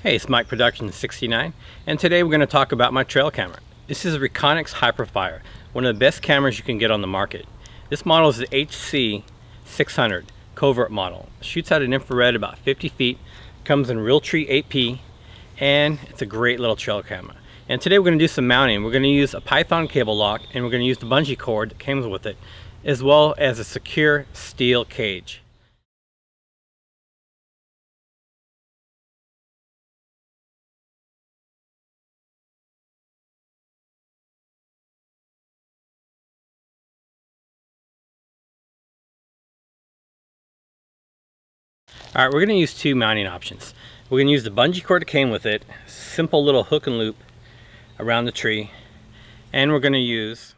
Hey, it's Mike Production 69, and today we're going to talk about my trail camera. This is a Reconyx HyperFire, one of the best cameras you can get on the market. This model is the HC600 Covert model. It shoots out an infrared about 50 feet, comes in Realtree 8P, and it's a great little trail camera. And today we're going to do some mounting. We're going to use a Python cable lock, and we're going to use the bungee cord that comes with it, as well as a secure steel cage. Alright, we're going to use two mounting options. We're going to use the bungee cord that came with it, simple little hook and loop around the tree, and we're going to use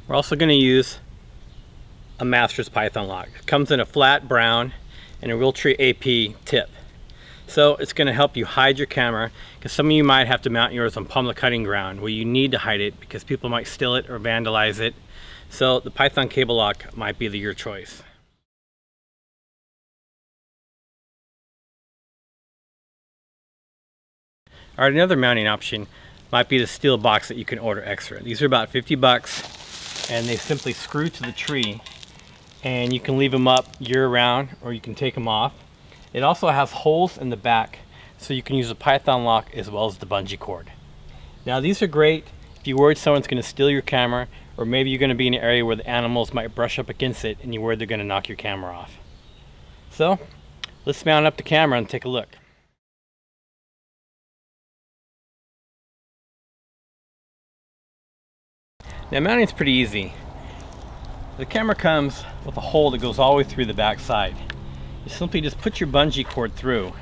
we're also going to use a Master's Python lock. It comes in a flat brown and a Realtree AP tip. So it's going to help you hide your camera, because some of you might have to mount yours on public hunting ground where you need to hide it because people might steal it or vandalize it. So the Python cable lock might be your choice. Alright, another mounting option might be the steel box that you can order extra. These are about 50 bucks, and they simply screw to the tree, and you can leave them up year round or you can take them off. It also has holes in the back, so you can use a Python lock as well as the bungee cord. Now these are great if you're worried someone's going to steal your camera, or maybe you're going to be in an area where the animals might brush up against it and you're worried they're going to knock your camera off. So let's mount up the camera and take a look. Now mounting is pretty easy. The camera comes with a hole that goes all the way through the back side. You simply just put your bungee cord through,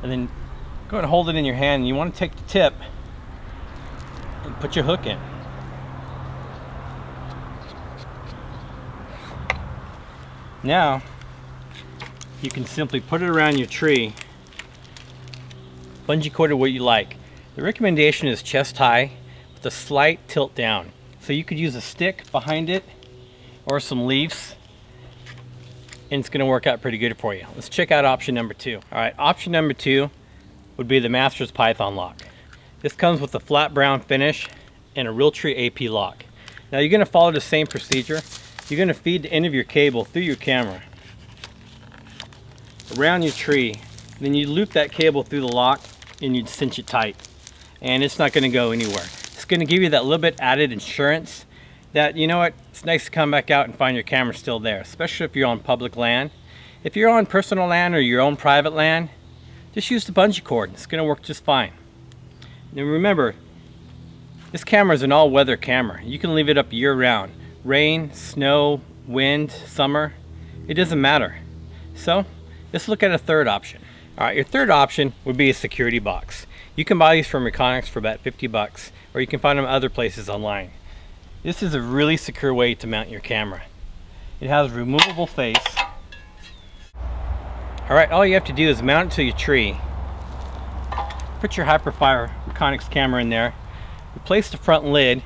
and then go and hold it in your hand, and you want to take the tip and put your hook in. Now you can simply put it around your tree, bungee cord it what you like. The recommendation is chest high with a slight tilt down, so you could use a stick behind it or some leaves, and it's going to work out pretty good for you. Let's check out option number two. Alright, option number two would be the Master's Python lock. This comes with a flat brown finish and a Realtree AP lock. Now you're going to follow the same procedure. You're going to feed the end of your cable through your camera around your tree, then you loop that cable through the lock and you'd cinch it tight, and it's not going to go anywhere. It's going to give you that little bit added insurance that, you know what, it's nice to come back out and find your camera still there, especially if you're on public land. If you're on personal land or your own private land, just use the bungee cord. It's going to work just fine. And remember, this camera is an all-weather camera. You can leave it up year-round. Rain, snow, wind, summer, it doesn't matter. So let's look at a third option. Alright, your third option would be a security box. You can buy these from Reconyx for about 50 bucks, or you can find them other places online. This is a really secure way to mount your camera. It has a removable face. Alright, all you have to do is mount it to your tree. Put your HyperFire Reconyx camera in there. Replace the front lid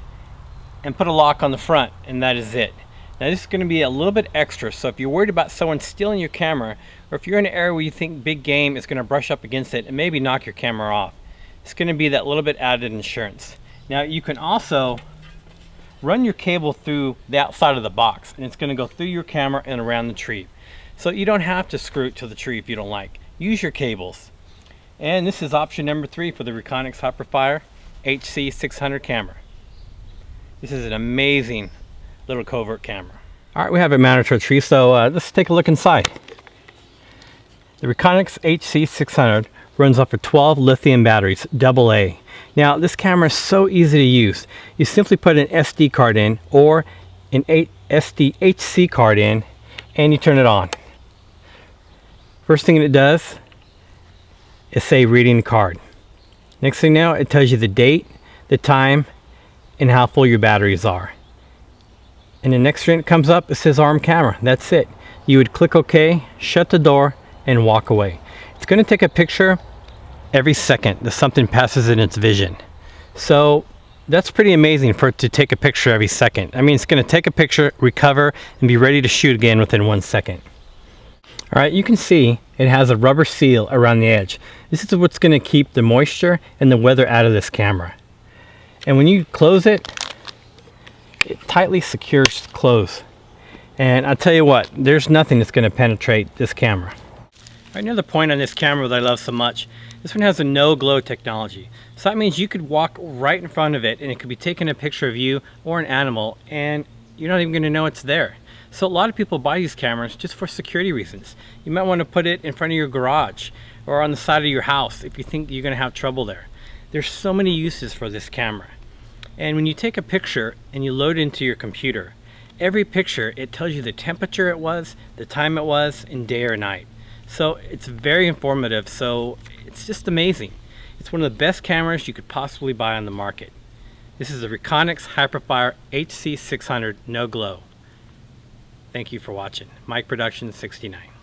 and put a lock on the front, and that is it. Now this is going to be a little bit extra, so if you're worried about someone stealing your camera, or if you're in an area where you think big game is going to brush up against it and maybe knock your camera off, it's going to be that little bit added insurance. Now you can also run your cable through the outside of the box, and it's going to go through your camera and around the tree. So you don't have to screw it to the tree if you don't like. Use your cables. And this is option number three for the Reconyx HyperFire HC600 camera. This is an amazing little covert camera. Alright, we have it mounted to a tree, so let's take a look inside. The Reconyx HC600 runs off of 12 lithium batteries, AA. Now this camera is so easy to use. You simply put an SD card in or an SDHC card in, and you turn it on. First thing it does is say reading the card. Next thing now, it tells you the date, the time, and how full your batteries are. And the next screen that comes up, it says arm camera. That's it. You would click OK, shut the door, and walk away. It's going to take a picture every second that something passes in its vision. So That's pretty amazing for it to take a picture every second. I mean, it's going to take a picture, recover, and be ready to shoot again within 1 second. All right, you can see it has a rubber seal around the edge. This is what's going to keep the moisture and the weather out of this camera. And when you close it, it tightly secures close. And I'll tell you what, there's nothing that's going to penetrate this camera. Right, another point on this camera that I love so much, this one has a no glow technology. So that means you could walk right in front of it and it could be taking a picture of you or an animal and you're not even going to know it's there. So a lot of people buy these cameras just for security reasons. You might want to put it in front of your garage or on the side of your house if you think you're going to have trouble there. There's so many uses for this camera. And when you take a picture and you load it into your computer, every picture, it tells you the temperature it was, the time it was, and day or night. So it's very informative, so it's just amazing. It's one of the best cameras you could possibly buy on the market. This is the Reconyx HyperFire HC600 No Glow. Thank you for watching. Mike Production 69.